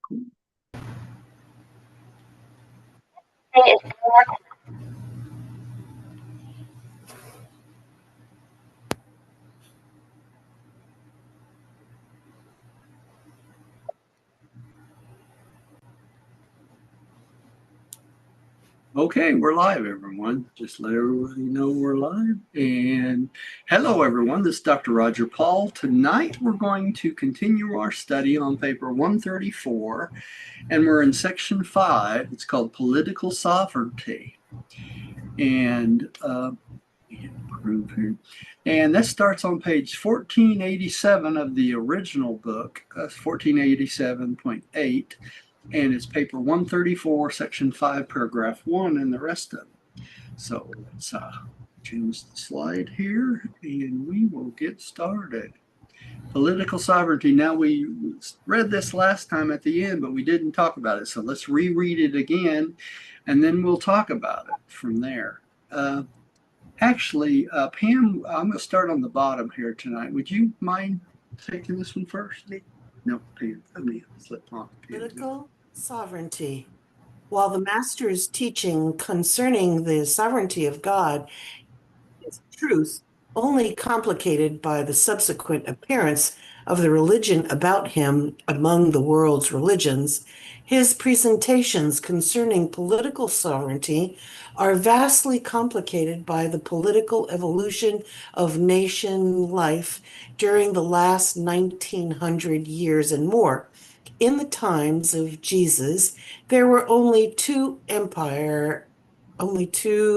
Cool. Okay, we're live, everyone. Just let everybody know we're live. And hello, everyone. This is Dr. Roger Paul. Tonight, we're going to continue our study on paper 134, and we're in section 5. It's called Political Sovereignty. And improve here. And that starts on page 1487 of the original book, 1487.8. And it's paper 134, section 5, paragraph 1, and the rest of it. So let's change the slide here, and we will get started. Political sovereignty. Now, we read this last time at the end, but we didn't talk about it. So let's reread it again, and then we'll talk about it from there. Actually, Pam, I'm going to start on the bottom here tonight. Would you mind taking this one first? No, Pam. Let me slip on. Political sovereignty. While the Master's teaching concerning the sovereignty of God is truth, only complicated by the subsequent appearance of the religion about him among the world's religions, his presentations concerning political sovereignty are vastly complicated by the political evolution of nation life during the last 1900 years and more. In the times of Jesus, there were only two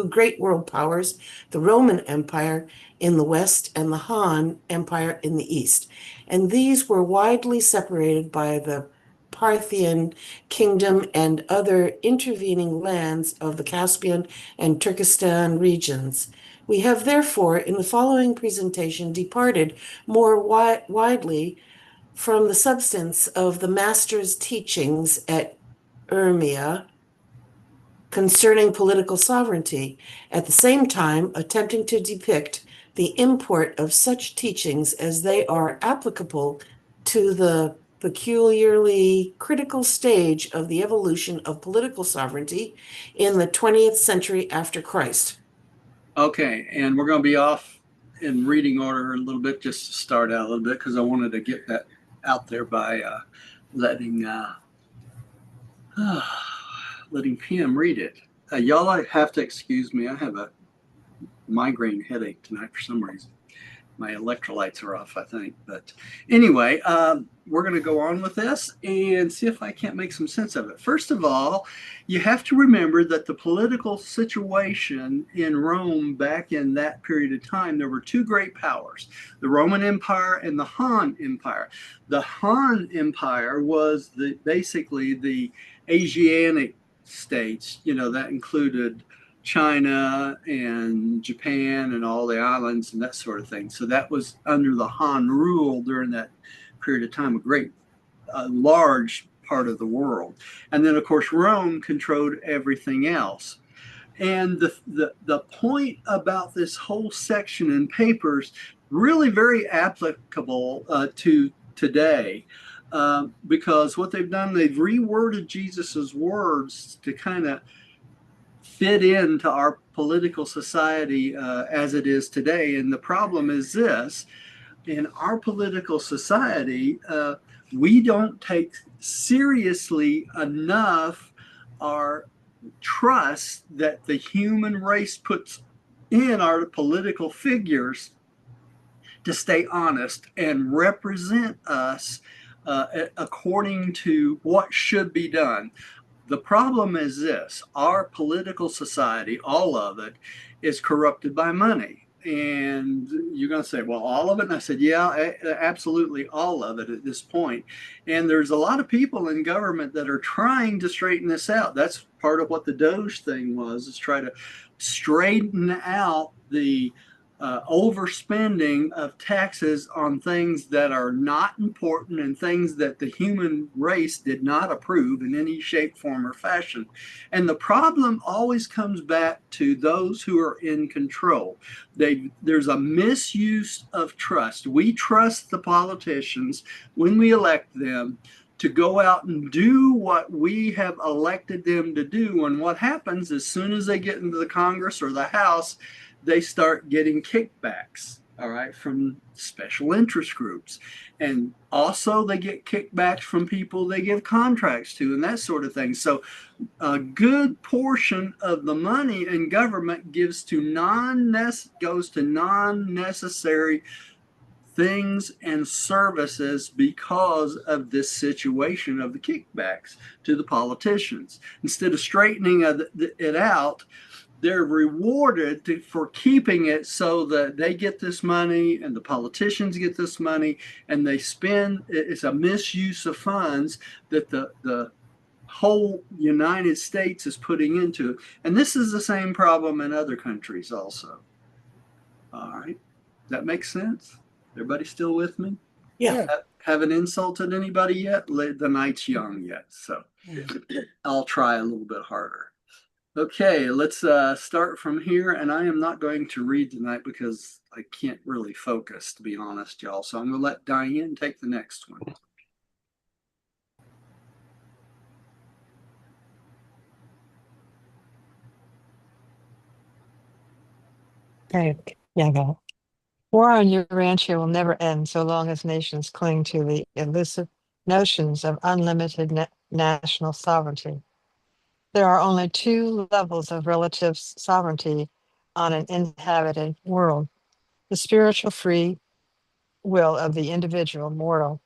great world powers, the Roman Empire in the west and the Han Empire in the east. And these were widely separated by the Parthian kingdom and other intervening lands of the Caspian and Turkestan regions. We have therefore, in the following presentation, departed more widely from the substance of the Master's teachings at Urantia concerning political sovereignty, at the same time attempting to depict the import of such teachings as they are applicable to the peculiarly critical stage of the evolution of political sovereignty in the 20th century after Christ. Okay, and we're going to be off in reading order a little bit, just to start out a little bit, because I wanted to get that out there by letting Pam read it. Y'all have to excuse me. I have a migraine headache tonight for some reason. My electrolytes are off, I think. But anyway, we're going to go on with this and see if I can't make some sense of it. First of all, you have to remember that the political situation in Rome back in that period of time, there were two great powers, the Roman Empire and the Han Empire. The Han Empire was basically the Asiatic states, that included China and Japan and all the islands and that sort of thing. So that was under the Han rule during that period of time, a large part of the world. And then, of course, Rome controlled everything else. And the point about this whole section in papers, really very applicable to today. Because what they've done, they've reworded Jesus's words to kind of fit into our political society as it is today. And the problem is this: in our political society, we don't take seriously enough our trust that the human race puts in our political figures to stay honest and represent us according to what should be done. The problem is this: our political society, all of it, is corrupted by money. And you're going to say, well, all of it? And I said, yeah, absolutely all of it at this point. And there's a lot of people in government that are trying to straighten this out. That's part of what the Doge thing was, is try to straighten out the overspending of taxes on things that are not important and things that the human race did not approve in any shape, form, or fashion. And the problem always comes back to those who are in control. There's a misuse of trust. We trust the politicians when we elect them to go out and do what we have elected them to do. And what happens as soon as they get into the Congress or the House, they start getting kickbacks, all right, from special interest groups. And also they get kickbacks from people they give contracts to and that sort of thing. So a good portion of the money in government goes to non-necessary things and services because of this situation of the kickbacks to the politicians. Instead of straightening it out, they're rewarded for keeping it so that they get this money and the politicians get this money and they spend. It's a misuse of funds that the whole United States is putting into it. And this is the same problem in other countries also. All right. That makes sense? Everybody still with me? Yeah. Haven't insulted anybody yet? The night's young yet, so I'll try a little bit harder. Okay, let's start from here, and I am not going to read tonight because I can't really focus, to be honest, y'all. So I'm going to let Diane take the next one. Okay, yeah, go ahead. War on Urantia will never end so long as nations cling to the elusive notions of unlimited national sovereignty. There are only two levels of relative sovereignty on an inhabited world: the spiritual free will of the individual mortal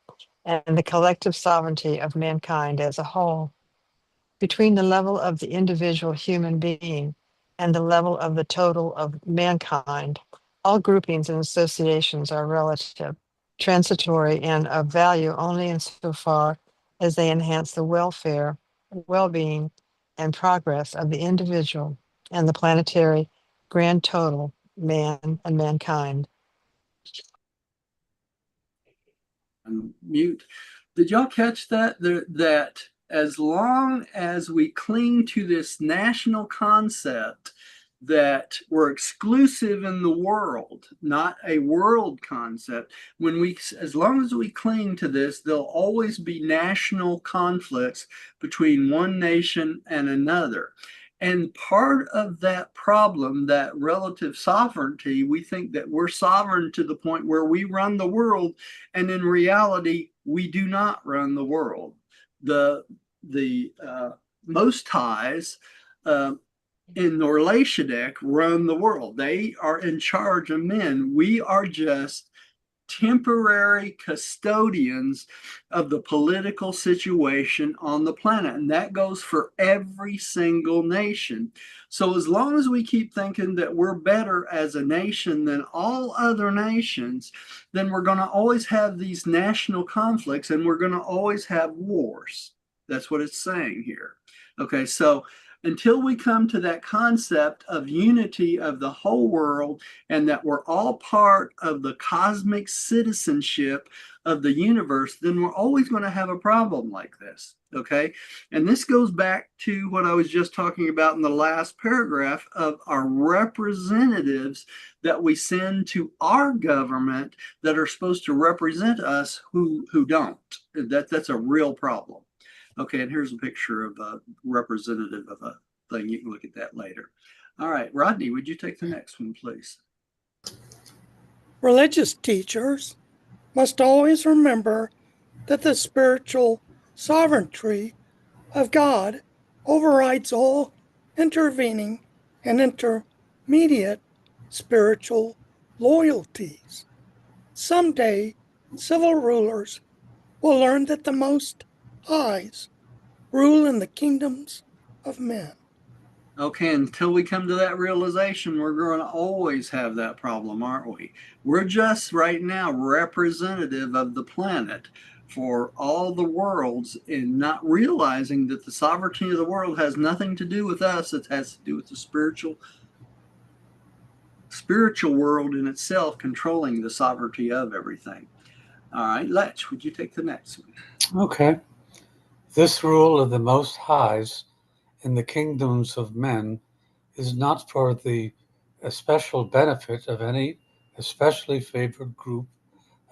and the collective sovereignty of mankind as a whole. Between the level of the individual human being and the level of the total of mankind, all groupings and associations are relative, transitory, and of value only insofar as they enhance the welfare, well-being, and progress of the individual and the planetary grand total, man and mankind. Mute. Did y'all catch that? That as long as we cling to this national concept that we're exclusive in the world, not a world concept, as long as we cling to this, there'll always be national conflicts between one nation and another. And part of that problem, that relative sovereignty, we think that we're sovereign to the point where we run the world, and in reality, we do not run the world. The Most Highs in Norlashadek run the world. They are in charge of men. We are just temporary custodians of the political situation on the planet. And that goes for every single nation. So as long as we keep thinking that we're better as a nation than all other nations, then we're going to always have these national conflicts and we're going to always have wars. That's what it's saying here. Okay, so until we come to that concept of unity of the whole world and that we're all part of the cosmic citizenship of the universe, then we're always going to have a problem like this. Okay. And this goes back to what I was just talking about in the last paragraph of our representatives that we send to our government that are supposed to represent us who don't. That's a real problem. Okay, and here's a picture of a representative of a thing. You can look at that later. All right, Rodney, would you take the next one, please? Religious teachers must always remember that the spiritual sovereignty of God overrides all intervening and intermediate spiritual loyalties. Someday, civil rulers will learn that the Most Highs rule in the kingdoms of men. Okay, until we come to that realization, we're going to always have that problem, aren't we? We're just right now representative of the planet for all the worlds and not realizing that the sovereignty of the world has nothing to do with us. It has to do with the spiritual spiritual world in itself controlling the sovereignty of everything. All right, Letch, would you take the next one? Okay. This rule of the Most High's in the kingdoms of men is not for the especial benefit of any especially favored group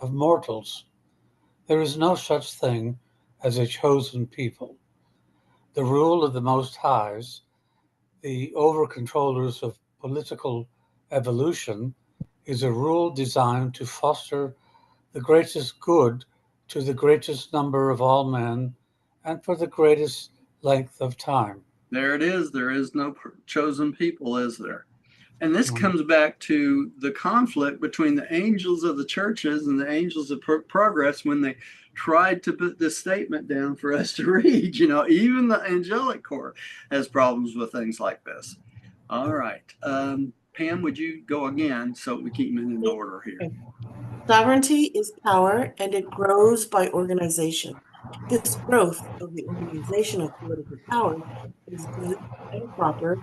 of mortals. There is no such thing as a chosen people. The rule of the Most High's, the over-controllers of political evolution, is a rule designed to foster the greatest good to the greatest number of all men and for the greatest length of time. There it is. There is no chosen people, is there? And this comes back to the conflict between the angels of the churches and the angels of progress when they tried to put this statement down for us to read. You know, even the angelic corps has problems with things like this. All right. Pam, would you go again so we keep them in order here? Sovereignty is power, and it grows by organization. This growth of the organization of political power is good and proper,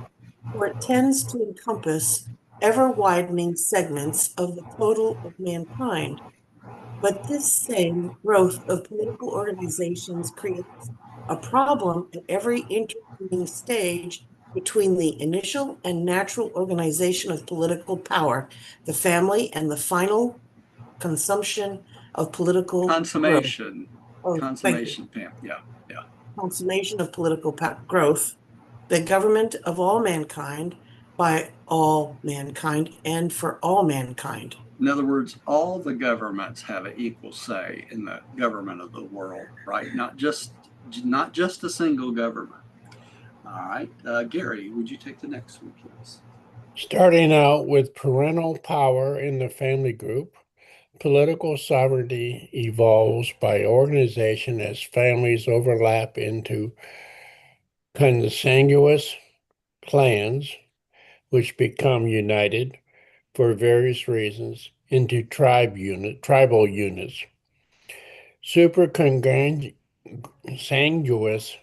for it tends to encompass ever-widening segments of the total of mankind. But this same growth of political organizations creates a problem at every intervening stage between the initial and natural organization of political power, the family, and the final consumption of political Consummation. growth. Consummation, Pam. Yeah. Consummation of political growth, the government of all mankind by all mankind and for all mankind. In other words, all the governments have an equal say in the government of the world, right? Not just a single government. All right, Gary, would you take the next one, please? Starting out with parental power in the family group, political sovereignty evolves by organization as families overlap into consanguineous clans, which become united for various reasons into tribal units. Superconsanguineous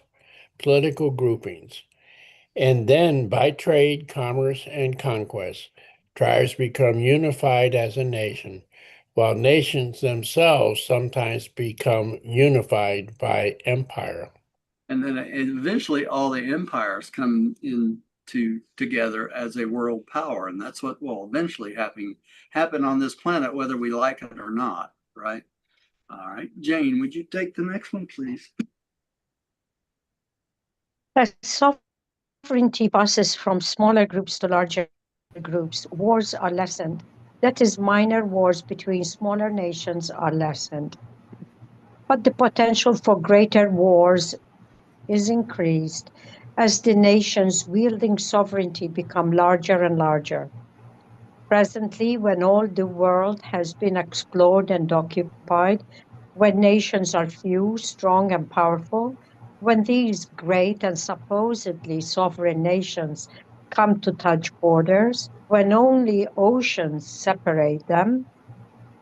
political groupings. And then by trade, commerce, and conquest, tribes become unified as a nation, while nations themselves sometimes become unified by empire. And then eventually all the empires come together as a world power. And that's what will eventually happen on this planet, whether we like it or not, right? All right, Jane, would you take the next one, please? As sovereignty passes from smaller groups to larger groups, wars are lessened. That is, minor wars between smaller nations are lessened. But the potential for greater wars is increased as the nations wielding sovereignty become larger and larger. Presently, when all the world has been explored and occupied, when nations are few, strong, and powerful, when these great and supposedly sovereign nations come to touch borders, when only oceans separate them,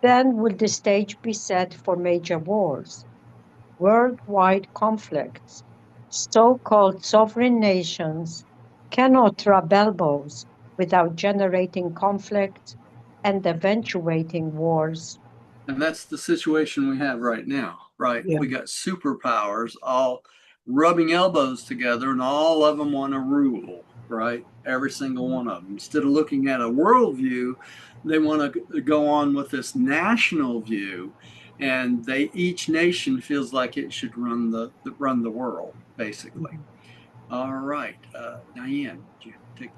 then will the stage be set for major wars, worldwide conflicts. So-called sovereign nations cannot rub elbows without generating conflicts and eventuating wars. And that's the situation we have right now, right? Yeah. We got superpowers all rubbing elbows together, and all of them want to rule, right? Every single one of them. Instead of looking at a worldview, they want to go on with this national view, and each nation feels like it should run the world, basically. All right, Diane, would you take?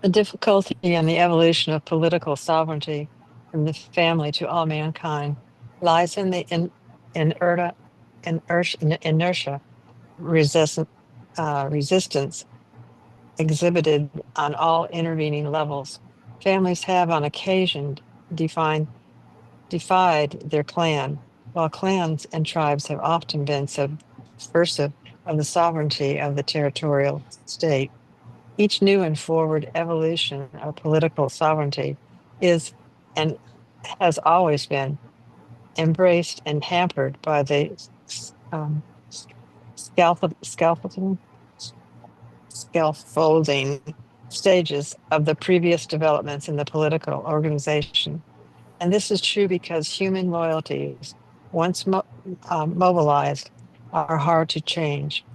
The difficulty in the evolution of political sovereignty from the family to all mankind lies in the inertia resistance exhibited on all intervening levels. Families have on occasion defied their clan, while clans and tribes have often been subversive of the sovereignty of the territorial state. Each new and forward evolution of political sovereignty is and has always been embraced and hampered by the scaffolding stages of the previous developments in the political organization. And this is true because human loyalties, once mobilized, are hard to change.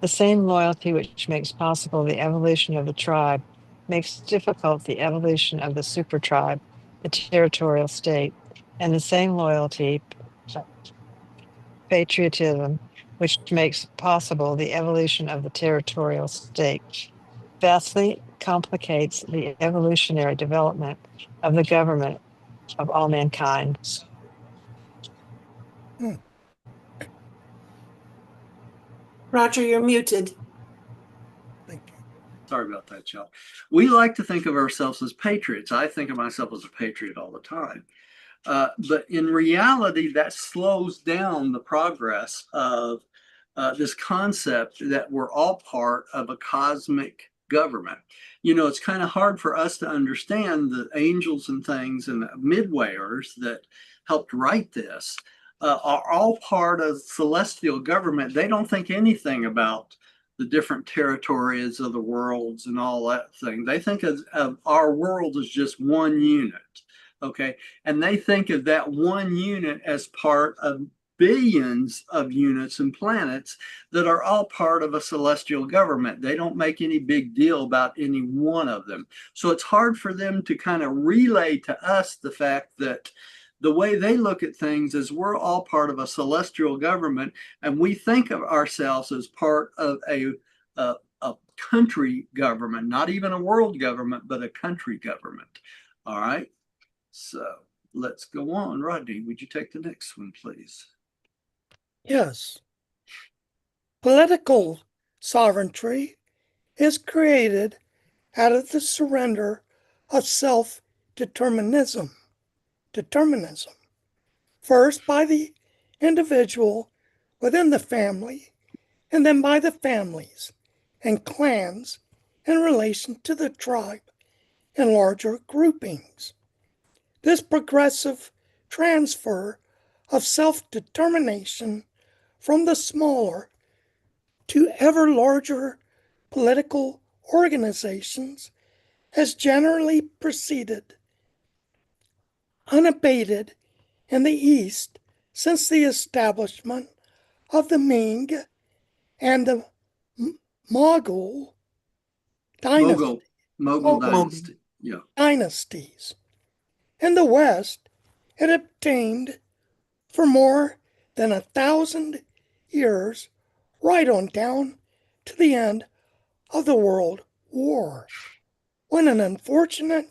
The same loyalty which makes possible the evolution of the tribe makes difficult the evolution of the supertribe, the territorial state, and the same loyalty, patriotism, which makes possible the evolution of the territorial state, vastly complicates the evolutionary development of the government of all mankind. Roger, you're muted. Thank you. Sorry about that, y'all. We like to think of ourselves as patriots. I think of myself as a patriot all the time. But in reality, that slows down the progress of this concept that we're all part of a cosmic government. You know, it's kind of hard for us to understand the angels and things and the midwayers that helped write this are all part of celestial government. They don't think anything about the different territories of the worlds and all that thing. They think of our world as just one unit. Okay. And they think of that one unit as part of billions of units and planets that are all part of a celestial government. They don't make any big deal about any one of them. So it's hard for them to kind of relay to us the fact that the way they look at things is we're all part of a celestial government, and we think of ourselves as part of a country government, not even a world government, but a country government. All right. So let's go on. Rodney, would you take the next one, please? Yes. Political sovereignty is created out of the surrender of self-determinism. First by the individual within the family, and then by the families and clans in relation to the tribe and larger groupings. This progressive transfer of self-determination from the smaller to ever larger political organizations has generally proceeded unabated in the East since the establishment of the Ming and the Mogul dynasty. Mogul dynasty. Yeah. Dynasties. In the West, it obtained for more than 1,000 years, right on down to the end of the World War, when an unfortunate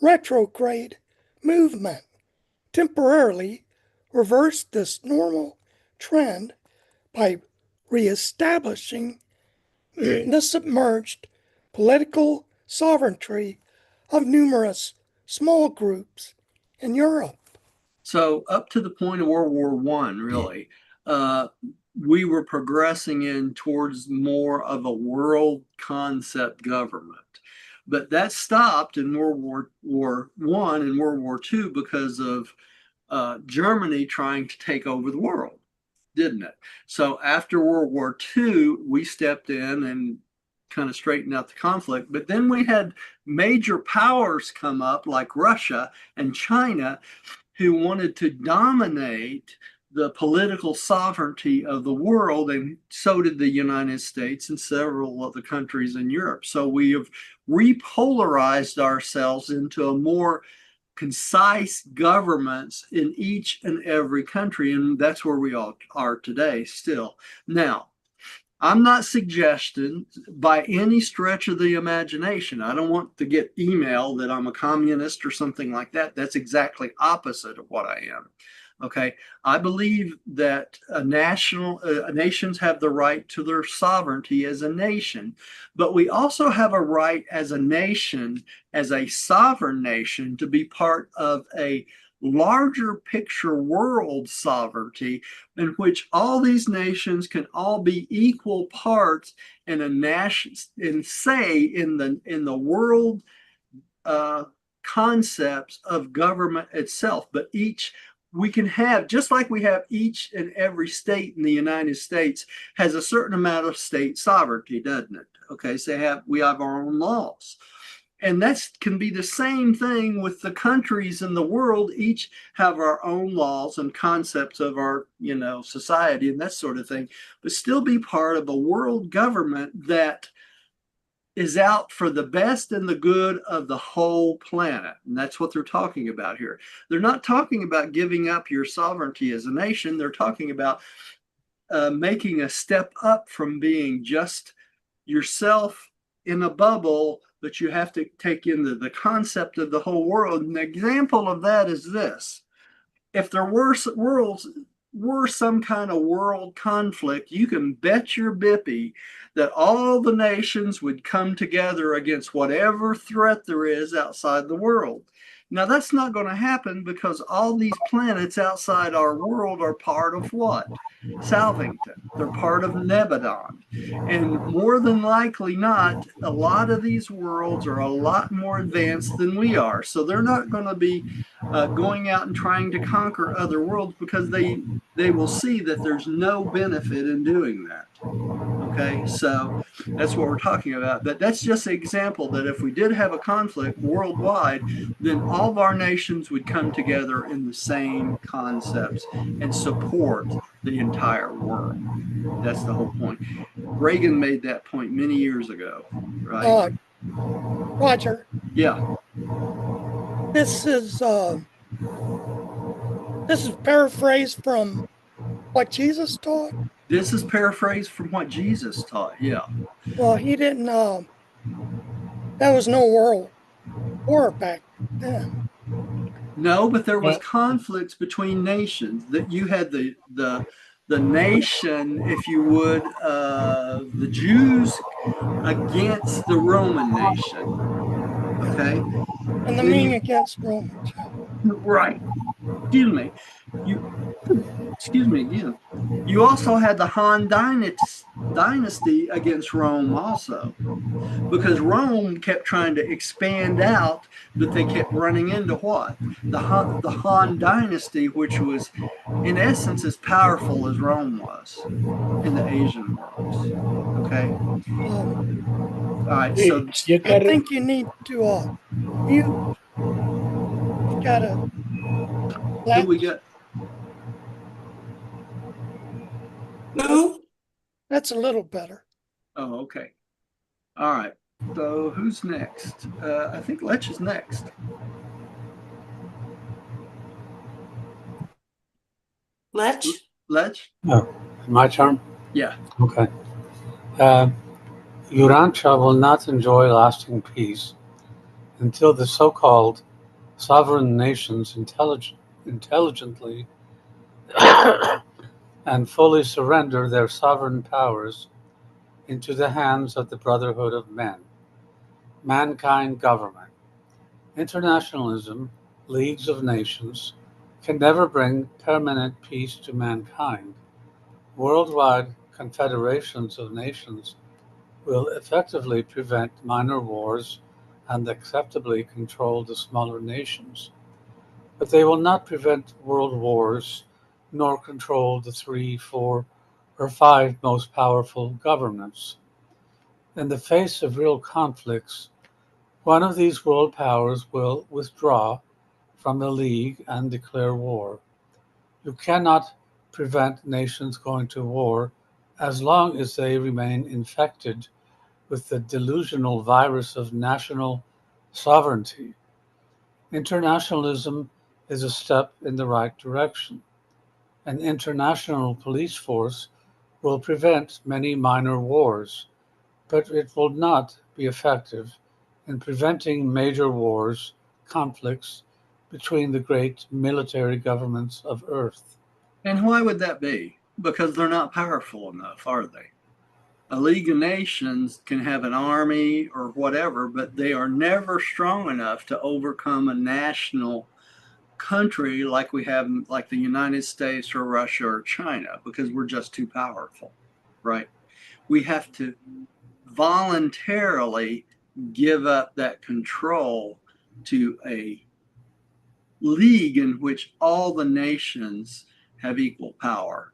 retrograde movement temporarily reversed this normal trend by reestablishing the submerged political sovereignty of numerous small groups in Europe. So up to the point of World War I, really, we were progressing in towards more of a world concept government. But that stopped in World War I and World War II because of Germany trying to take over the world, didn't it? So after World War II, we stepped in and kind of straightened out the conflict. But then we had major powers come up like Russia and China who wanted to dominate the political sovereignty of the world, and so did the United States and several of the countries in Europe. So we have repolarized ourselves into a more concise governments in each and every country, and that's where we all are today still. Now, I'm not suggesting by any stretch of the imagination, I don't want to get email that I'm a communist or something like that. That's exactly opposite of what I am. Okay, I believe that nations have the right to their sovereignty as a nation, but we also have a right as a nation, as a sovereign nation, to be part of a larger picture world sovereignty in which all these nations can all be equal parts in a nation, and say in the world concepts of government itself, but each we can have, just like we have each and every state in the United States has a certain amount of state sovereignty, doesn't it? Okay, so we have our own laws. And that can be the same thing with the countries in the world. Each have our own laws and concepts of our, society and that sort of thing, but still be part of a world government that is out for the best and the good of the whole planet. And that's what they're talking about here. They're not talking about giving up your sovereignty as a nation. They're talking about making a step up from being just yourself in a bubble, but you have to take in the concept of the whole world. An example of that is this. If there were some kind of world conflict, you can bet your bippy that all the nations would come together against whatever threat there is outside the world. Now, that's not going to happen because all these planets outside our world are part of what? Salvington. They're part of Nebadon. And more than likely not, a lot of these worlds are a lot more advanced than we are. So they're not going to be going out and trying to conquer other worlds because they will see that there's no benefit in doing that. Okay, so that's what we're talking about. But that's just an example that if we did have a conflict worldwide, then all of our nations would come together in the same concepts and support the entire world. That's the whole point. Reagan made that point many years ago, right? Roger. Yeah. This is paraphrased from what Jesus taught. This is paraphrased from what Jesus taught. Yeah. Well, he didn't. That was no world war back then. No, but there was conflicts between nations. That you had the nation, if you would, the Jews against the Roman nation. Okay. And the mean against Romans. Right. Excuse me. Excuse me again. You also had the Han dynasty against Rome also, because Rome kept trying to expand out, but they kept running into what? The Han dynasty, which was in essence as powerful as Rome was in the Asian worlds. Okay. All right. So I think you need to mute. You gotta. Who we got? Who? That's a little better. Oh, okay. All right. So who's next? I think Lech is next. Lech? Lech? Oh, my turn? Yeah. Okay. Urantia will not enjoy lasting peace until the so-called sovereign nations intelligently and fully surrender their sovereign powers into the hands of the brotherhood of men, mankind government. Internationalism, leagues of nations, can never bring permanent peace to mankind. Worldwide confederations of nations will effectively prevent minor wars and acceptably control the smaller nations. But they will not prevent world wars nor control the 3, 4, or 5 most powerful governments. In the face of real conflicts, one of these world powers will withdraw from the League and declare war. You cannot prevent nations going to war as long as they remain infected with the delusional virus of national sovereignty. Internationalism is a step in the right direction. An international police force will prevent many minor wars, but it will not be effective in preventing major wars, conflicts between the great military governments of Earth. And why would that be? Because they're not powerful enough, are they? A League of Nations can have an army or whatever, but they are never strong enough to overcome a national country like we have, like the United States or Russia or China, because we're just too powerful, right? We have to voluntarily give up that control to a league in which all the nations have equal power,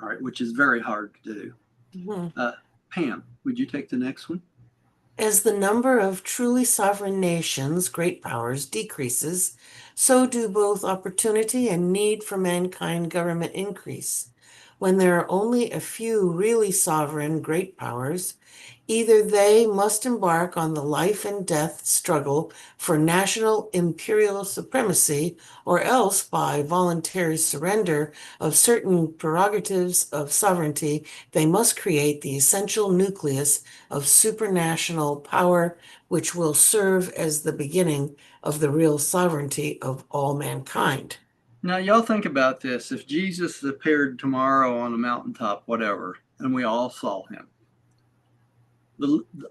all right, which is very hard to do. Pam, would you take the next one? As the number of truly sovereign nations, great powers, decreases, so do both opportunity and need for mankind government increase. When there are only a few really sovereign great powers, either they must embark on the life and death struggle for national imperial supremacy, or else by voluntary surrender of certain prerogatives of sovereignty, they must create the essential nucleus of supranational power, which will serve as the beginning of the real sovereignty of all mankind. Now, y'all think about this. If Jesus appeared tomorrow on a mountaintop, whatever, and we all saw him,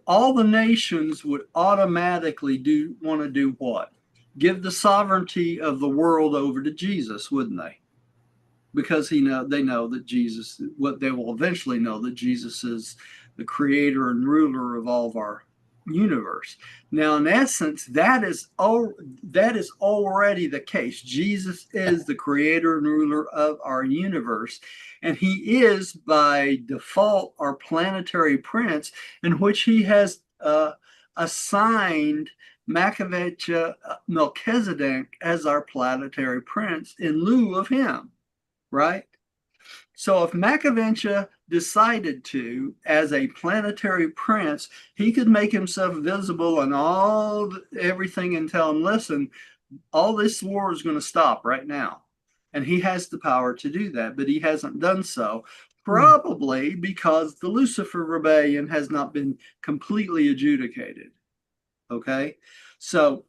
all the nations would automatically want to do what? Give the sovereignty of the world over to Jesus, wouldn't they? Because they know that Jesus, what they will eventually know, that Jesus is the creator and ruler of all of our universe. Now, in essence, that is already the case. Jesus is the creator and ruler of our universe, and he is by default our planetary prince, in which he has assigned Melchizedek as our planetary prince in lieu of him, right? So if Machiavelli decided to, as a planetary prince, he could make himself visible in everything and tell him, listen, all this war is going to stop right now. And he has the power to do that, but he hasn't done so, probably because the Lucifer rebellion has not been completely adjudicated. Okay? So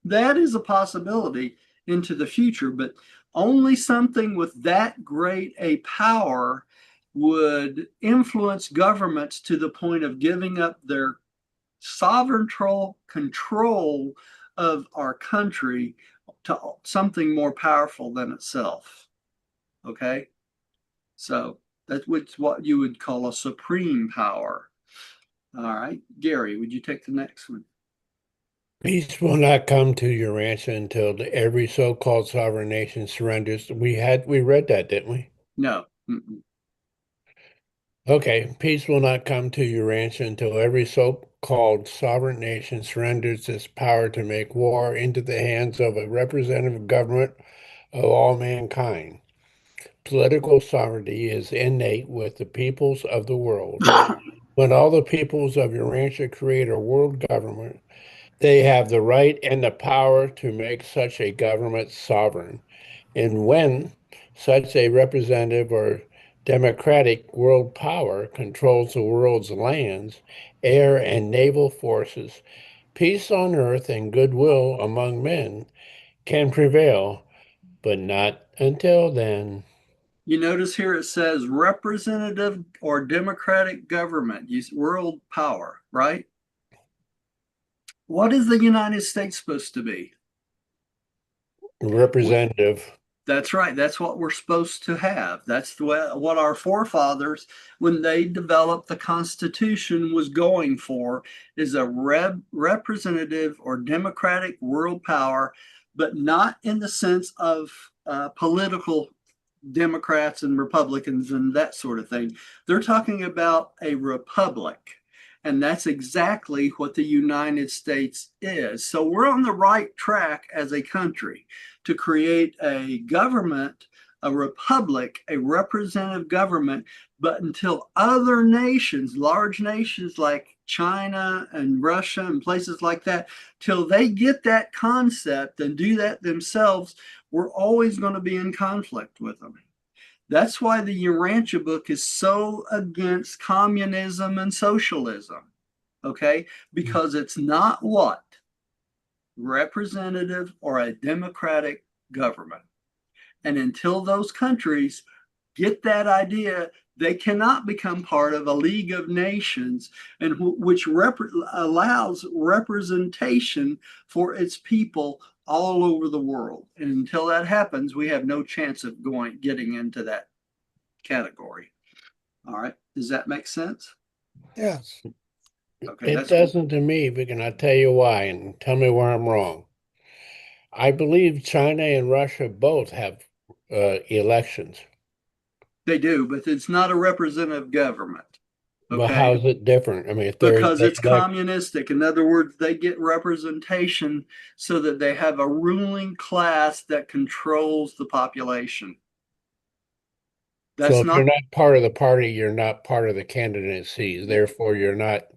that is a possibility into the future, but only something with that great a power would influence governments to the point of giving up their sovereign control of our country to something more powerful than itself. Okay? So that's what you would call a supreme power. All right. Gary, would you take the next one? Peace will not come to Urantia until every so-called sovereign nation surrenders. We read that, didn't we? No. Mm-mm. Okay, peace will not come to Urantia until every so-called sovereign nation surrenders its power to make war into the hands of a representative government of all mankind. Political sovereignty is innate with the peoples of the world. When all the peoples of Urantia create a world government, they have the right and the power to make such a government sovereign. And when such a representative or democratic world power controls the world's lands, air, and naval forces, peace on earth and goodwill among men can prevail, but not until then. You notice here it says representative or democratic government, world power, right? What is the United States supposed to be? Representative. That's right. That's what we're supposed to have. That's what our forefathers, when they developed the Constitution, was going for, is a representative or democratic world power, but not in the sense of political Democrats and Republicans and that sort of thing. They're talking about a republic. And that's exactly what the United States is. So we're on the right track as a country to create a government, a republic, a representative government. But until other nations, large nations like China and Russia and places like that, till they get that concept and do that themselves, we're always going to be in conflict with them. That's why the Urantia book is so against communism and socialism, okay? Because it's not what? Representative or a democratic government. And until those countries get that idea, they cannot become part of a League of Nations, and which allows representation for its people all over the world. And until that happens, we have no chance of getting into that category. All right. Does that make sense? Yes. Okay. It doesn't to me, but can I tell you why? And tell me where I'm wrong. I believe China and Russia both have elections. They do, but it's not a representative government. Well, how Okay. is it different? I mean, if Because they it's elect, communistic. In other words, they get representation so that they have a ruling class that controls the population. so That's if you're not not part of the party, you're not part of the candidacy. Therefore, you're not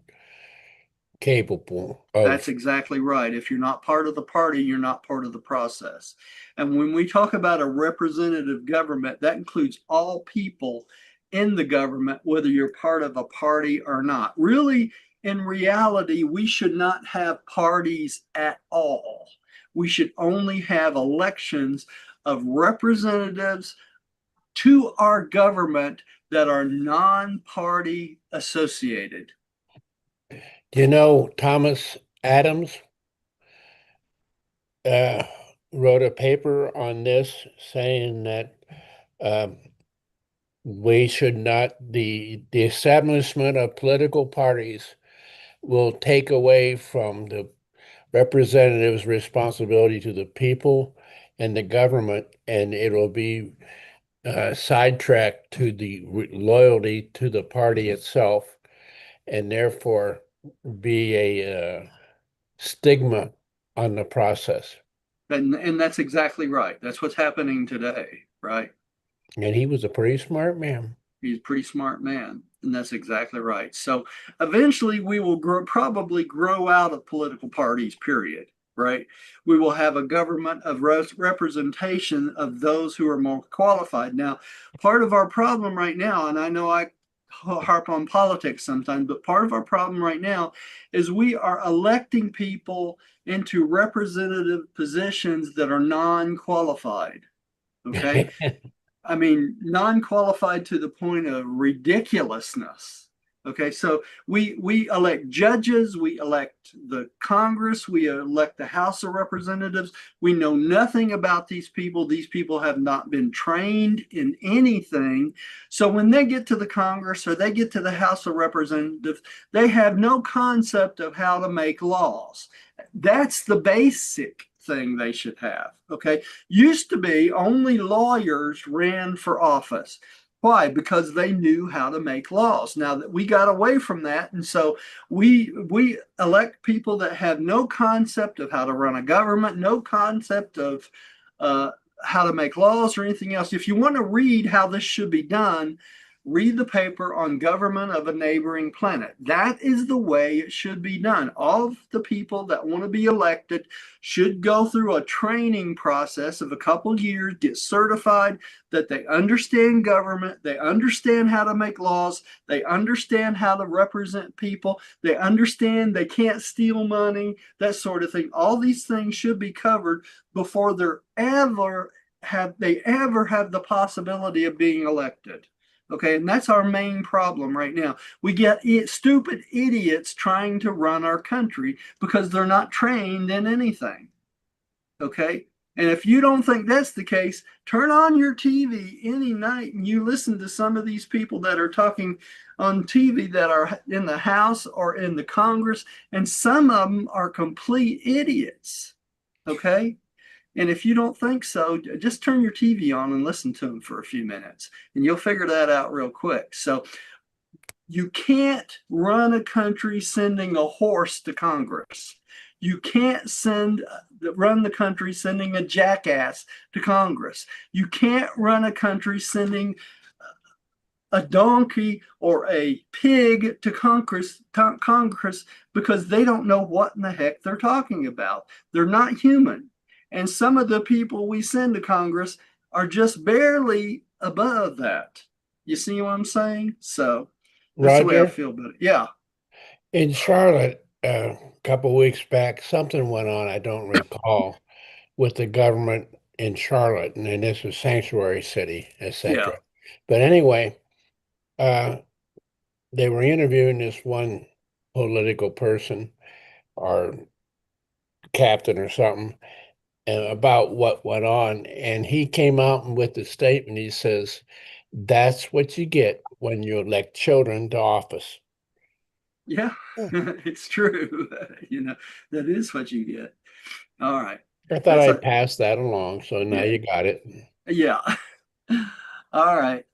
capable That's of. exactly right. If you're not part of the party, you're not part of the process. And when we talk about a representative government, that includes all people in the government, whether you're part of a party or not. Really, in reality, we should not have parties at all. We should only have elections of representatives to our government that are non-party associated. You know, Thomas Adams uh, wrote a paper on this saying that um, we should not, the establishment of political parties will take away from the representatives' responsibility to the people and the government, and it'll be sidetracked to the loyalty to the party itself, and therefore be a stigma on the process. And that's exactly right. That's what's happening today, right? And he was a pretty smart man. He's a pretty smart man, and that's exactly right. So eventually we will probably grow out of political parties, period, right? We will have a government of representation of those who are more qualified. Now, part of our problem right now, and I know I harp on politics sometimes, but part of our problem right now is we are electing people into representative positions that are non-qualified. Okay. I mean, non-qualified to the point of ridiculousness. Okay, so we elect judges, we elect the Congress, we elect the House of Representatives. We know nothing about these people. These people have not been trained in anything. So when they get to the Congress or they get to the House of Representatives, they have no concept of how to make laws. That's the basic thing they should have. Okay, used to be only lawyers ran for office. Why? Because they knew how to make laws. Now that we got away from that, and so we elect people that have no concept of how to run a government, no concept of how to make laws or anything else. If you want to read how this should be done, read the paper on government of a neighboring planet. That is the way it should be done. All of the people that want to be elected should go through a training process of a couple years, get certified that they understand government, they understand how to make laws, they understand how to represent people, they understand they can't steal money, that sort of thing. All these things should be covered before they ever have the possibility of being elected. Okay, and that's our main problem right now. We get stupid idiots trying to run our country because they're not trained in anything. Okay, and if you don't think that's the case, turn on your TV any night and you listen to some of these people that are talking on TV that are in the House or in the Congress, and some of them are complete idiots. Okay, and if you don't think so, just turn your TV on and listen to them for a few minutes, and you'll figure that out real quick. So you can't run a country sending a horse to Congress. You can't run the country sending a jackass to Congress. You can't run a country sending a donkey or a pig to Congress because they don't know what in the heck they're talking about. They're not human. And some of the people we send to Congress are just barely above that. You see what I'm saying? So that's the way I Roger, feel about it. Yeah. in Charlotte, a couple of weeks back, something went on, I don't recall, with the government in Charlotte, and then this was sanctuary city, Yeah. etc. But anyway, uh, they were interviewing this one political person or captain or something about what went on. And he came out with the statement. He says, that's what you get when you elect children to office. Yeah. It's true. That is what you get. All right. I thought That's I a, passed that along, so now yeah, you got it. yeah. All right.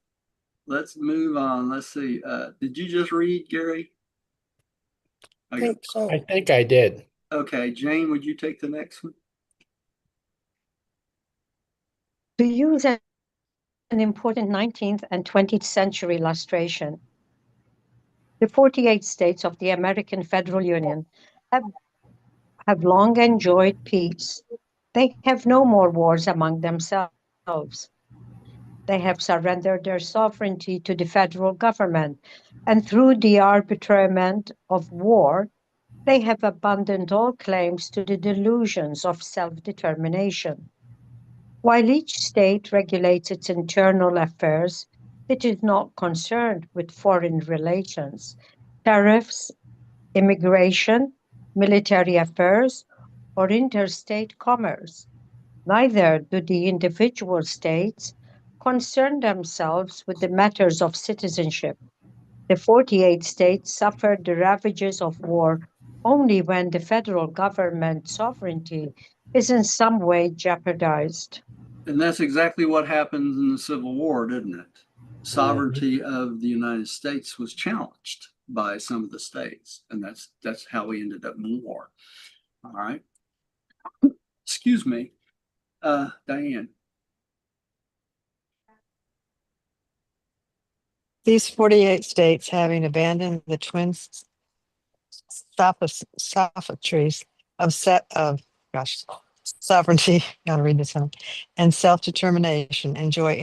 Let's move on. Let's see. Did you just read, Gary? I think so. I think I did. Okay, Jane, would you take the next one? To use an important 19th and 20th century illustration, the 48 states of the American Federal Union have long enjoyed peace. They have no more wars among themselves. They have surrendered their sovereignty to the federal government, and through the arbitrament of war, they have abandoned all claims to the delusions of self-determination. While each state regulates its internal affairs, it is not concerned with foreign relations, tariffs, immigration, military affairs, or interstate commerce. Neither do the individual states concern themselves with the matters of citizenship. The 48 states suffered the ravages of war only when the federal government sovereignty is in some way jeopardized. And that's exactly what happened in the Civil War, didn't it? Mhm. Sovereignty of the United States was challenged by some of the states, and that's how we ended up in war. All right. Excuse me, Diane. These 48 states, having abandoned the twin sophistries of sovereignty, gotta read this one, and self-determination, enjoy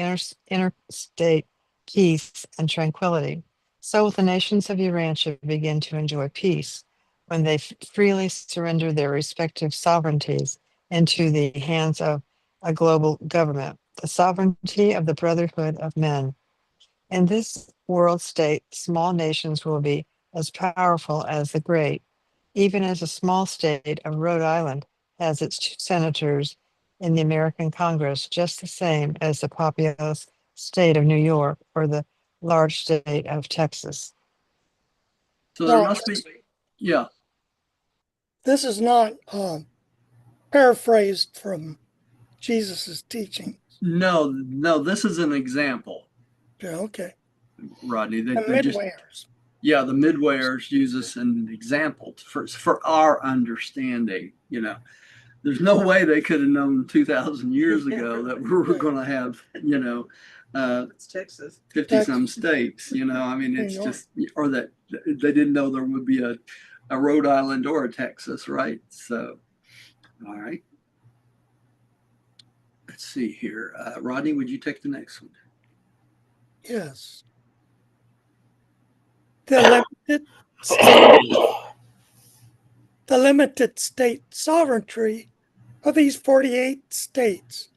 interstate peace and tranquility. So the nations of Urantia begin to enjoy peace when they freely surrender their respective sovereignties into the hands of a global government, the sovereignty of the brotherhood of men. In this world state, small nations will be as powerful as the great. Even as a small state of Rhode Island has its two senators in the American Congress, just the same as the populous state of New York or the large state of Texas. So there Now, must be, yeah. this is not paraphrased from Jesus's teaching. No, this is an example, Yeah, okay. Rodney. The They just, midwayers. yeah, the midwayers use this as an example for our understanding. There's no way they could have known 2,000 years ago that we were going to have, It's Texas. 50 some states. I mean, it's just, or that they didn't know there would be a Rhode Island or a Texas, right? So, all right. Let's see here. Rodney, would you take the next one? Yes. The limited state sovereignty of these 48 states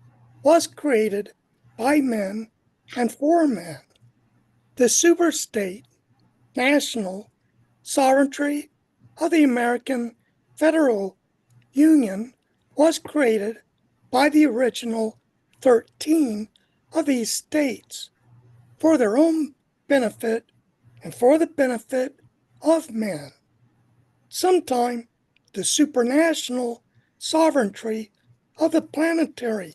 was created by men and for men. The superstate national sovereignty of the American Federal Union was created by the original 13 of these states for their own benefit and for the benefit of men. Sometime the supranational sovereignty of the planetary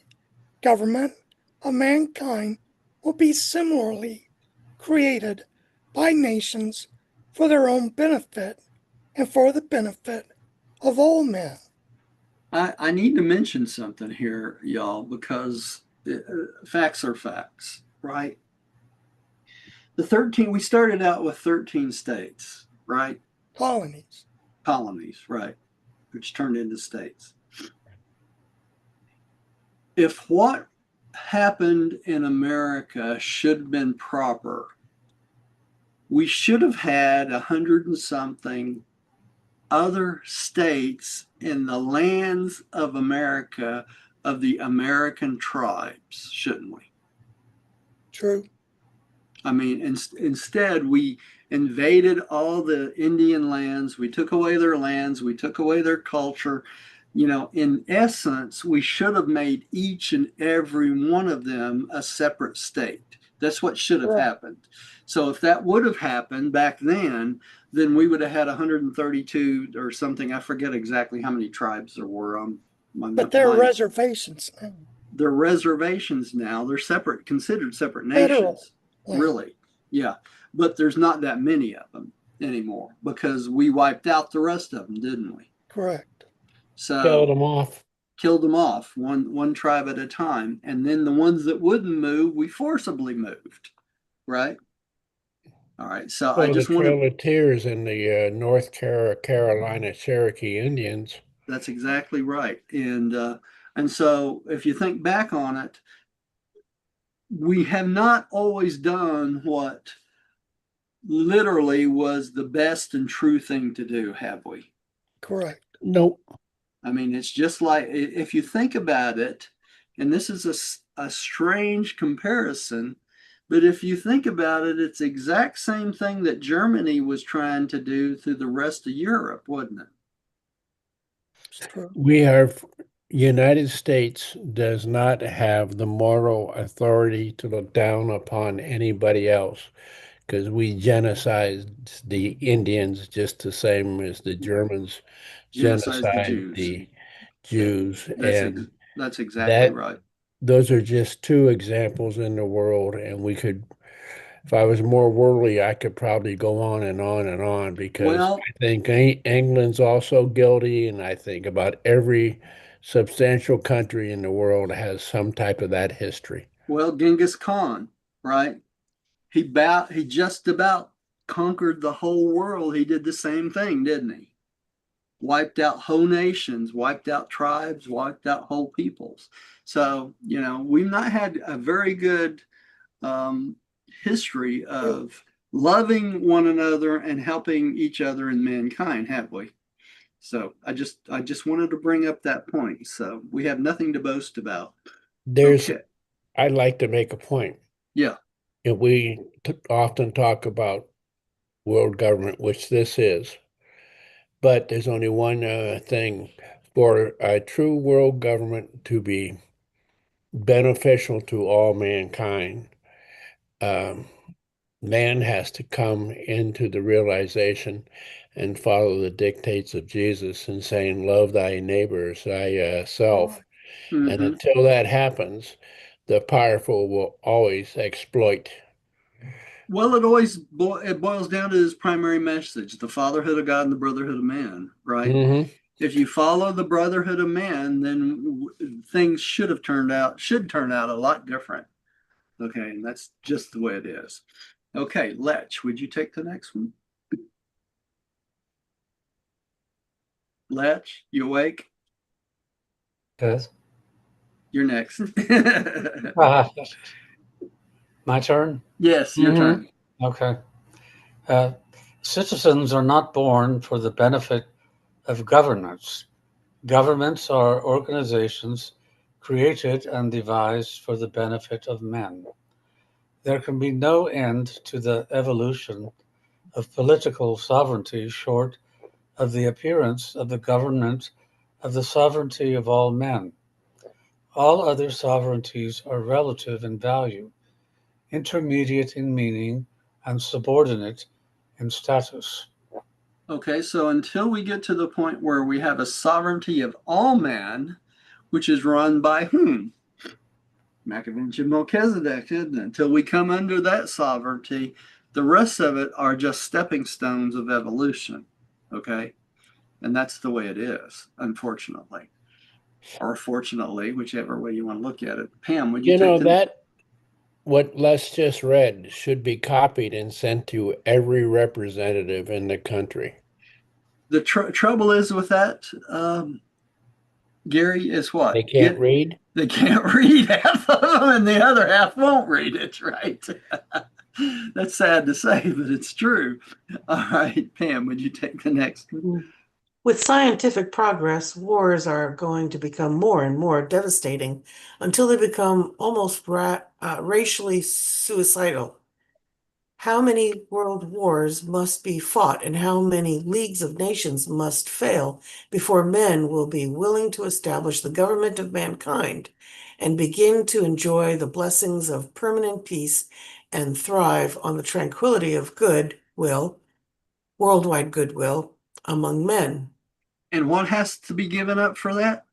government of mankind will be similarly created by nations for their own benefit and for the benefit of all men. I need to mention something here, y'all, because facts are facts, right? We started out with 13 states, right? Colonies. Colonies, right, which turned into states. If what happened in America should have been proper, we should have had 100 and something other states in the lands of America of the American tribes, shouldn't we? True. I mean, instead, we invaded all the Indian lands. We took away their lands. We took away their culture. In essence, we should have made each and every one of them a separate state. That's what should have happened. So if that would have happened back then we would have had 132 or something. I forget exactly how many tribes there were. But they're reservations now. They're reservations now. They're separate, considered separate Federal nations. land. Really. Yeah. But there's not that many of them anymore because we wiped out the rest of them, didn't we? Correct. So Killed them off. Killed them off one tribe at a time. And then the ones that wouldn't move, we forcibly moved. Right? All right. So I just the want to. Trail of Tears and the North Carolina Cherokee Indians. That's exactly right. And so if you think back on it, we have not always done what literally was the best and true thing to do, have we? Correct. Nope. I mean, it's just like, if you think about it, and this is a strange comparison, but if you think about it, it's the exact same thing that Germany was trying to do through the rest of Europe, wasn't it? It's true. United States does not have the moral authority to look down upon anybody else because we genocide the Indians just the same as the Germans genocide the Jews. And that's exactly right. Those are just two examples in the world, and we could, if I was more worldly, I could probably go on and on and on because I think England's also guilty, and I think about every substantial country in the world has some type of that history. Well, Genghis Khan, right? He just about conquered the whole world. He did the same thing, didn't he? Wiped out whole nations, wiped out tribes, wiped out whole peoples. So, we've not had a very good history of loving one another and helping each other in mankind, have we? So I just wanted to bring up that point. So we have nothing to boast about. I'd like to make a point. Yeah. And we often talk about world government, which this is. But there's only one thing. For a true world government to be beneficial to all mankind, man has to come into the realization and follow the dictates of Jesus and saying, love thy neighbor as thyself. Mm-hmm. And until that happens, the powerful will always exploit. Well, it boils down to his primary message, the fatherhood of God and the brotherhood of man, right? Mm-hmm. If you follow the brotherhood of man, then things should turn out a lot different. Okay, and that's just the way it is. Okay, Lech, would you take the next one? Lech, you awake? Yes. You're next. My turn? Yes, your turn. Okay. Citizens are not born for the benefit of governments. Governments are organizations created and devised for the benefit of men. There can be no end to the evolution of political sovereignty short of the appearance of the government of the sovereignty of all men. All other sovereignties are relative in value, intermediate in meaning, and subordinate in status. Okay, so until we get to the point where we have a sovereignty of all man, which is run by whom? Machiavellian Melchizedek, isn't it? Until we come under that sovereignty, the rest of it are just stepping stones of evolution, okay? And that's the way it is, unfortunately. Or fortunately, whichever way you want to look at it. Pam, would you take that what Les just read should be copied and sent to every representative in the country. The trouble is with that, Gary, is what? They can't read? They can't read half of them, and the other half won't read it, right? That's sad to say, but it's true. All right, Pam, would you take the next one? With scientific progress, wars are going to become more and more devastating until they become almost racially suicidal. How many world wars must be fought and how many leagues of nations must fail before men will be willing to establish the government of mankind and begin to enjoy the blessings of permanent peace and thrive on the tranquility of goodwill, worldwide goodwill among men? And what has to be given up for that?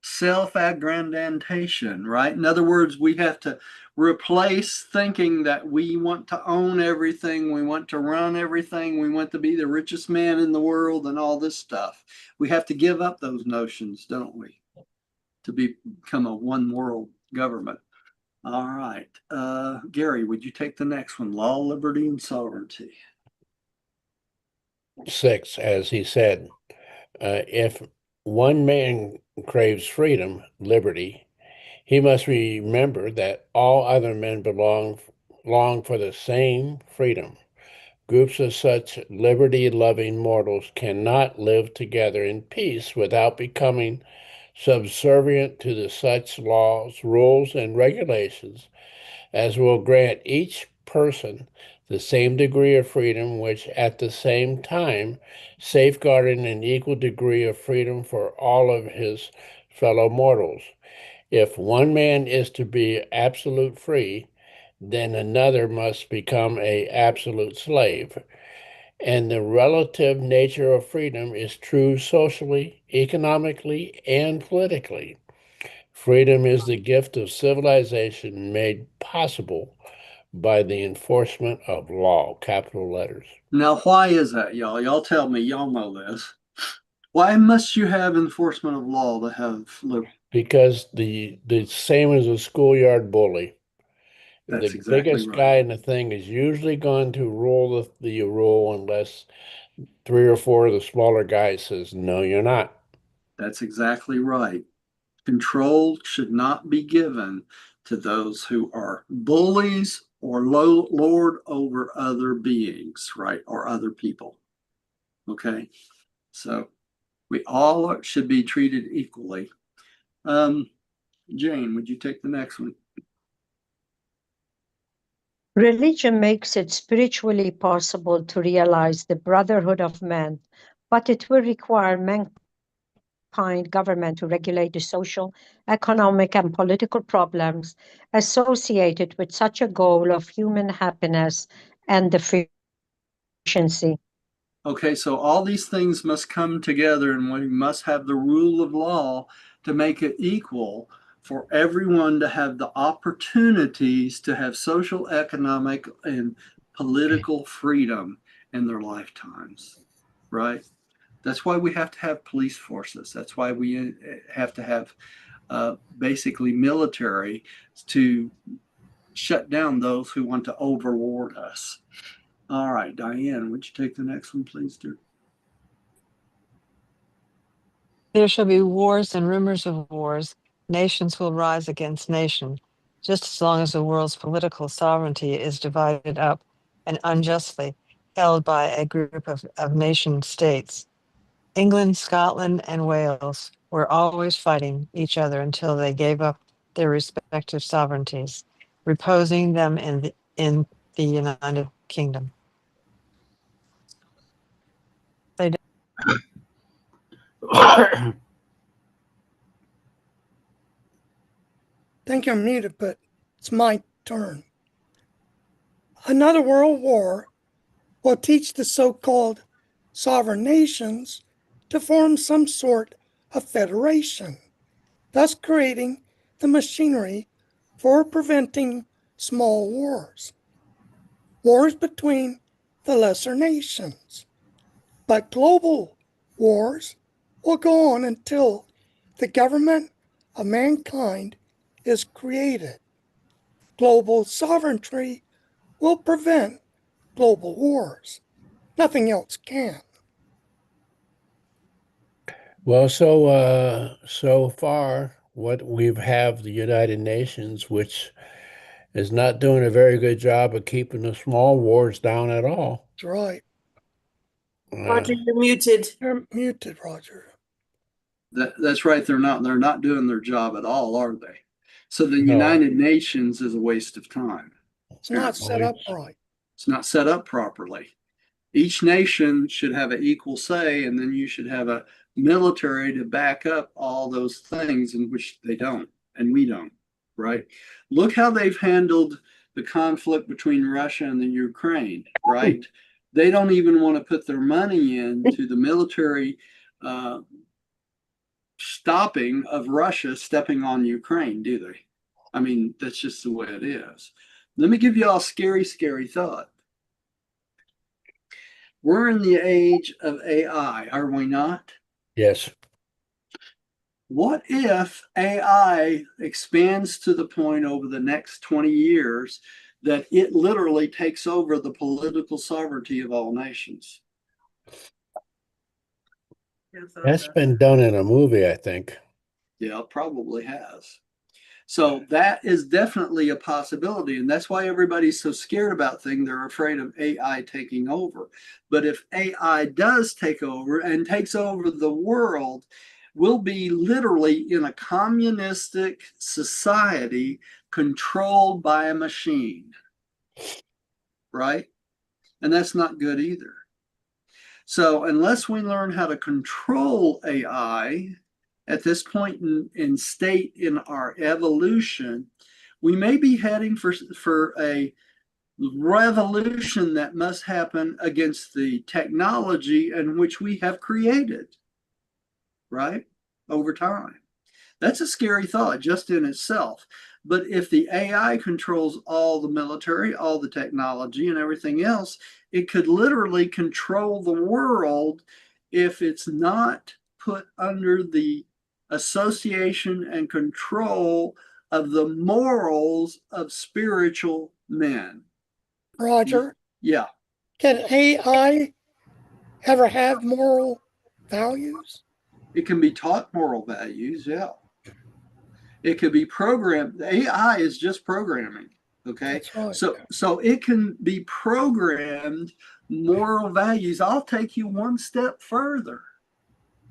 self-aggrandization, right? In other words, we have to replace thinking that we want to own everything, we want to run everything, we want to be the richest man in the world and all this stuff. We have to give up those notions, don't we, to become a one world government. All right. Gary, would you take the next one? Law, liberty, and sovereignty. 6, as he said, if one man craves freedom, liberty, he must remember that all other men long for the same freedom. Groups of such liberty-loving mortals cannot live together in peace without becoming subservient to the such laws, rules, and regulations as will grant each person the same degree of freedom, which at the same time safeguarding an equal degree of freedom for all of his fellow mortals. If one man is to be absolute free, then another must become an absolute slave. And the relative nature of freedom is true socially, economically, and politically. Freedom is the gift of civilization made possible by the enforcement of law, capital letters. Now, why is that, y'all? Y'all tell me, y'all know this. Why must you have enforcement of law to have liberty? Because the same as a schoolyard bully. That's The exactly biggest right. guy in the thing is usually going to rule the rule unless 3 or 4 of the smaller guys says, no, you're not. That's exactly right. Control should not be given to those who are bullies or lord over other beings, right? Or other people. Okay. So we all should be treated equally. Jane, would you take the next one? Religion makes it spiritually possible to realize the brotherhood of man, but it will require mankind government to regulate the social, economic, and political problems associated with such a goal of human happiness and efficiency. Okay, so all these things must come together, and we must have the rule of law to make it equal for everyone to have the opportunities to have social, economic, and political freedom in their lifetimes, right? That's why we have to have police forces. That's why we have to have basically military to shut down those who want to overlord us. All right, Diane, would you take the next one, please, dear? There shall be wars and rumors of wars. Nations will rise against nation, just as long as the world's political sovereignty is divided up and unjustly held by a group of nation states. England, Scotland, and Wales were always fighting each other until they gave up their respective sovereignties, reposing them in the United Kingdom. They I think I'm muted, but it's my turn. Another world war will teach the so-called sovereign nations to form some sort of federation, thus creating the machinery for preventing small wars, wars between the lesser nations. But global wars will go on until the government of mankind is created. Global sovereignty will prevent global wars. Nothing else can. Well, so far, what we have the United Nations, which is not doing a very good job of keeping the small wars down at all. That's right. Roger, you're muted. You're muted, Roger. That's right. They're not doing their job at all, are they? So the No. United Nations is a waste of time. It's not set up right. It's not set up properly. Each nation should have an equal say, and then you should have a military to back up all those things, in which they don't, and we don't, right? Look how they've handled the conflict between Russia and the Ukraine, right? They don't even want to put their money into the military stopping of Russia stepping on Ukraine, do they? I mean, that's just the way it is. Let me give you all a scary, scary thought. We're in the age of AI, are we not? Yes. What if AI expands to the point over the next 20 years that it literally takes over the political sovereignty of all nations? That's been done in a movie, I think. Yeah, it probably has. So that is definitely a possibility. And that's why everybody's so scared about things. They're afraid of AI taking over. But if AI does take over and takes over the world, we'll be literally in a communistic society controlled by a machine. Right? And that's not good either. So unless we learn how to control AI, at this point in state in our evolution, we may be heading for a revolution that must happen against the technology in which we have created, right? Over time. That's a scary thought just in itself. But if the AI controls all the military, all the technology, and everything else, it could literally control the world if it's not put under the association and control of the morals of spiritual men. Roger, Yeah. can AI ever have moral values? It can be taught moral values, yeah. It could be programmed. The AI is just programming. Okay. That's right. So it can be programmed moral values. I'll take you one step further.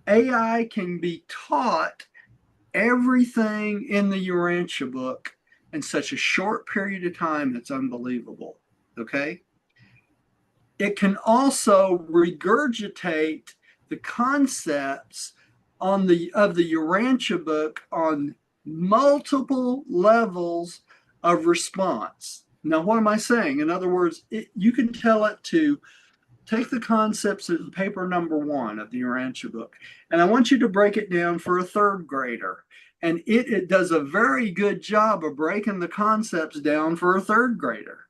AI can be taught everything in the Urantia book in such a short period of time that's unbelievable. Okay. It can also regurgitate the concepts of the Urantia book on multiple levels of response. Now, what am I saying? In other words, you can tell it to take the concepts of paper number 1 of the Urantia book, and I want you to break it down for a third grader. And it does a very good job of breaking the concepts down for a third grader.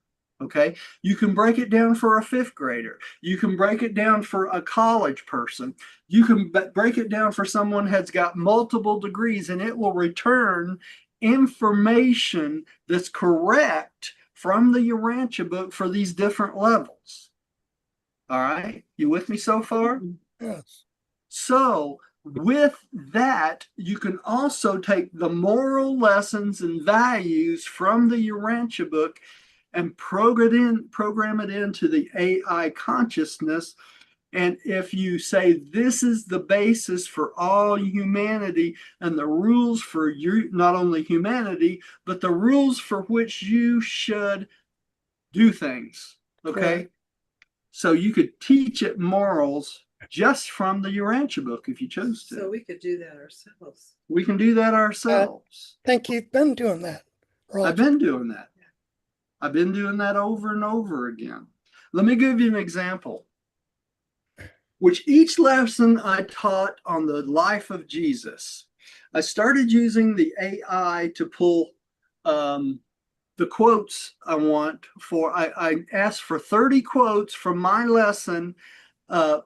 Okay, you can break it down for a fifth grader. You can break it down for a college person. You can break it down for someone that's got multiple degrees, and it will return information that's correct from the Urantia book for these different levels. All right, you with me so far? Yes. So with that, you can also take the moral lessons and values from the Urantia book and program it into the AI consciousness. And if you say this is the basis for all humanity and the rules for you, not only humanity, but the rules for which you should do things. Okay. Right. So you could teach it morals just from the Urantia book if you chose to. So we could do that ourselves. We can do that ourselves. I think you've been doing that, Roger. I've been doing that. I've been doing that over and over again. Let me give you an example. Which each lesson I taught on the life of Jesus, I started using the AI to pull the quotes I want for. I asked for 30 quotes from my lesson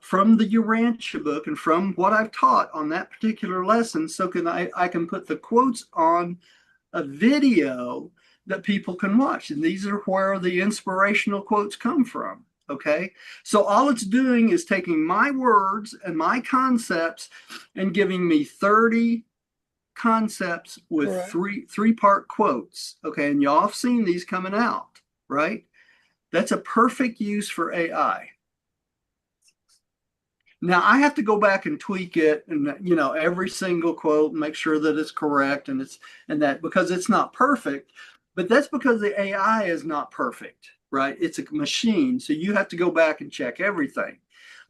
from the Urantia book and from what I've taught on that particular lesson, so I can put the quotes on a video that people can watch. And these are where the inspirational quotes come from. Okay. So all it's doing is taking my words and my concepts and giving me 30 concepts with Right. three-part quotes. Okay. And y'all have seen these coming out, right? That's a perfect use for AI. Now I have to go back and tweak it, and every single quote, and make sure that it's correct, and that because it's not perfect. But that's because the AI is not perfect, right? It's a machine. So you have to go back and check everything.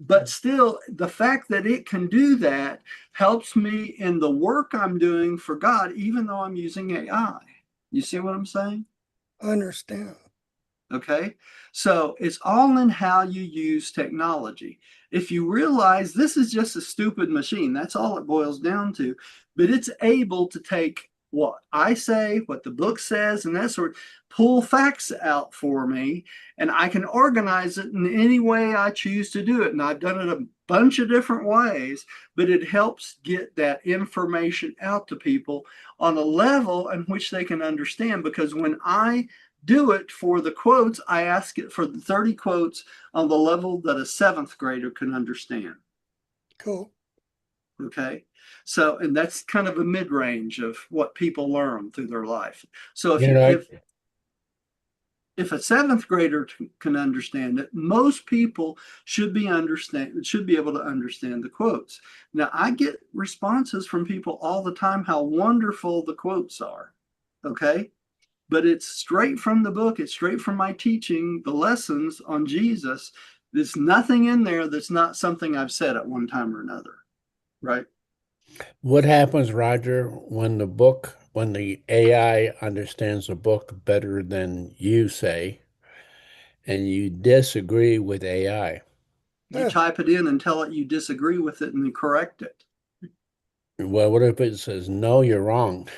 But still, the fact that it can do that helps me in the work I'm doing for God, even though I'm using AI. You see what I'm saying? I understand. Okay, so it's all in how you use technology. If you realize this is just a stupid machine, that's all it boils down to, but it's able to take what I say, what the book says, and that sort, pull facts out for me, and I can organize it in any way I choose to do it. And I've done it a bunch of different ways, but it helps get that information out to people on a level in which they can understand. Because when I do it for the quotes, I ask it for the 30 quotes on the level that a seventh grader can understand. Cool. Okay. So, and that's kind of a mid range of what people learn through their life. So if a seventh grader can understand it, most people should be able to understand the quotes. Now, I get responses from people all the time how wonderful the quotes are. Okay. But it's straight from the book. It's straight from my teaching, the lessons on Jesus. There's nothing in there that's not something I've said at one time or another, right? What happens, Roger, when the AI understands a book better than you say, and you disagree with AI? You type it in and tell it you disagree with it and then correct it. Well, what if it says, no, you're wrong?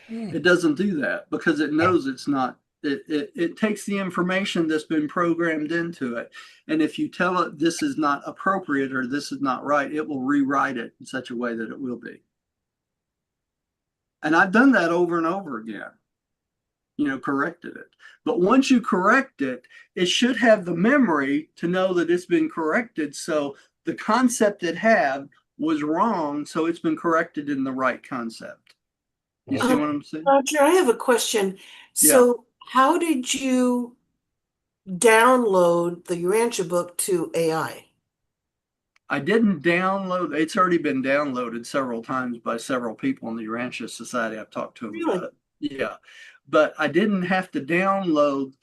It doesn't do that because it knows it's not. It takes the information that's been programmed into it. And if you tell it this is not appropriate or this is not right, it will rewrite it in such a way that it will be. And I've done that over and over again, corrected it. But once you correct it, it should have the memory to know that it's been corrected. So the concept it had was wrong. So it's been corrected in the right concept. You see what I'm saying? Roger, I have a question. So how did you download the Urantia book to AI? I didn't download. It's already been downloaded several times by several people in the Urantia Society. I've talked to them about it. Yeah. But I didn't have to download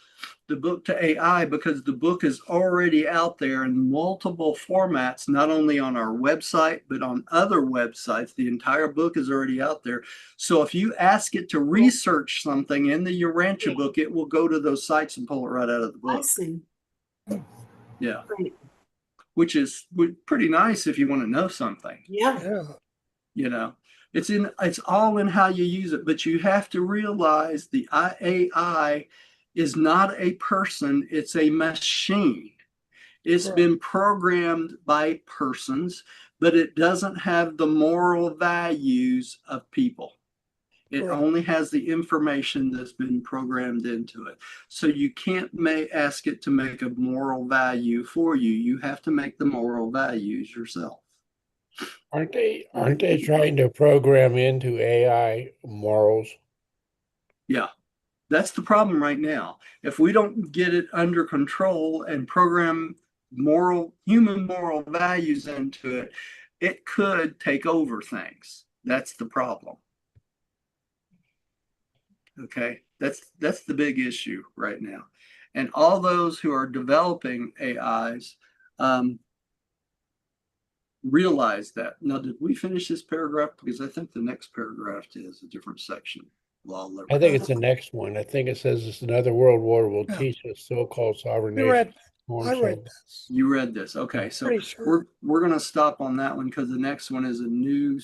the book to AI because the book is already out there in multiple formats, not only on our website, but on other websites. The entire book is already out there. So if you ask it to research something in the Urantia book, it will go to those sites and pull it right out of the book. I see. Yeah. Great. Which is pretty nice if you want to know something. Yeah. It's all in how you use it, but you have to realize the AI is not a person, it's a machine. It's been programmed by persons, but it doesn't have the moral values of people. It only has the information that's been programmed into it. So you can't ask it to make a moral value for you. You have to make the moral values yourself. Aren't they trying to program into AI morals? Yeah, that's the problem right now. If we don't get it under control and program human moral values into it, it could take over things. That's the problem. Okay, that's the big issue right now. And all those who are developing AIs realize that. Now, did we finish this paragraph? Because I think the next paragraph is a different section. I think it's the next one. I think it says it's another world war will teach us so-called sovereign nations. I read this. You read this. Okay, so Pretty sure. we're going to stop on that one because the next one is a new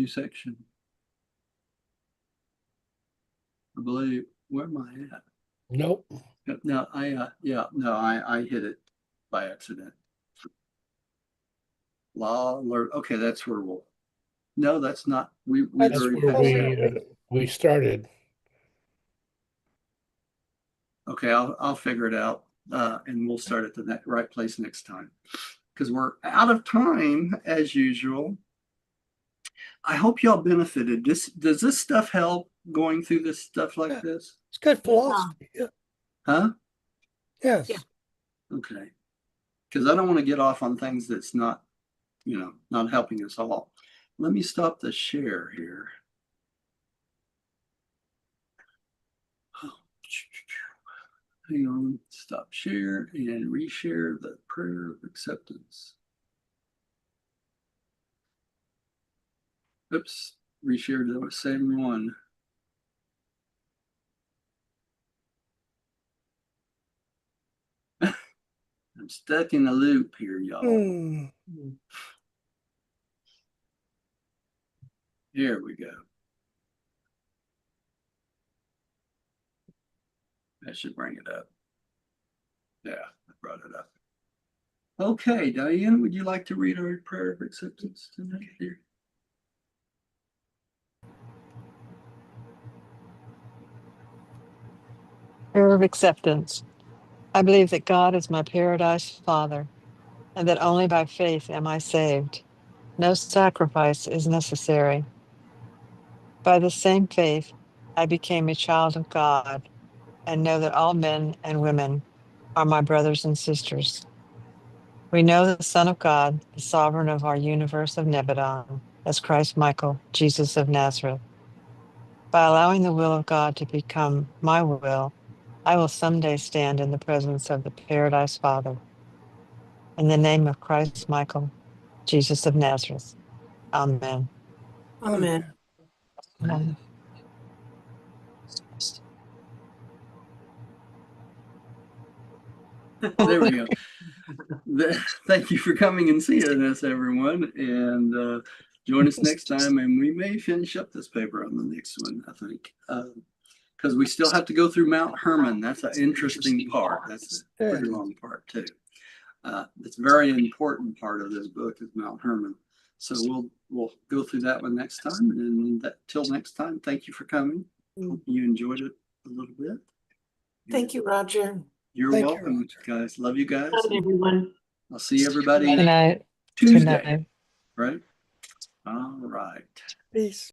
section. I believe. Where am I at? Nope. No, I hit it by accident. Law alert. Okay, that's where we'll. No, that's not. That's where we started. Okay, I'll figure it out, and we'll start at the right place next time because we're out of time as usual. I hope y'all benefited. Does this stuff help going through this stuff like this? It's good philosophy. Yeah. Huh? Yes. Yeah. Okay. Because I don't want to get off on things that's not, not helping us all. Let me stop the share here. Hang on, stop share and reshare the prayer of acceptance. Oops, reshared the same one. stuck in a loop here, y'all. Here we go. That should bring it up. Yeah, I brought it up. Okay, Diane, would you like to read our prayer of acceptance tonight, dear? Prayer of acceptance. I believe that God is my paradise Father, and that only by faith am I saved. No sacrifice is necessary. By the same faith, I became a child of God, and know that all men and women are my brothers and sisters. We know the Son of God, the sovereign of our universe of Nebadon, as Christ Michael, Jesus of Nazareth. By allowing the will of God to become my will, I will someday stand in the presence of the Paradise Father. In the name of Christ Michael, Jesus of Nazareth. Amen. Amen. Amen. There we go. Thank you for coming and seeing us, everyone. And join us next time. And we may finish up this paper on the next one, I think. Because we still have to go through Mount Hermon. That's an interesting part. That's a pretty long part, too. It's a very important part of this book is Mount Hermon. So we'll go through that one next time. And till next time, thank you for coming. Hope you enjoyed it a little bit. Thank you, Roger. You're welcome, guys. Love you guys. Good night, everyone. I'll see everybody Good night. Tuesday. Good night. Right? All right. Peace.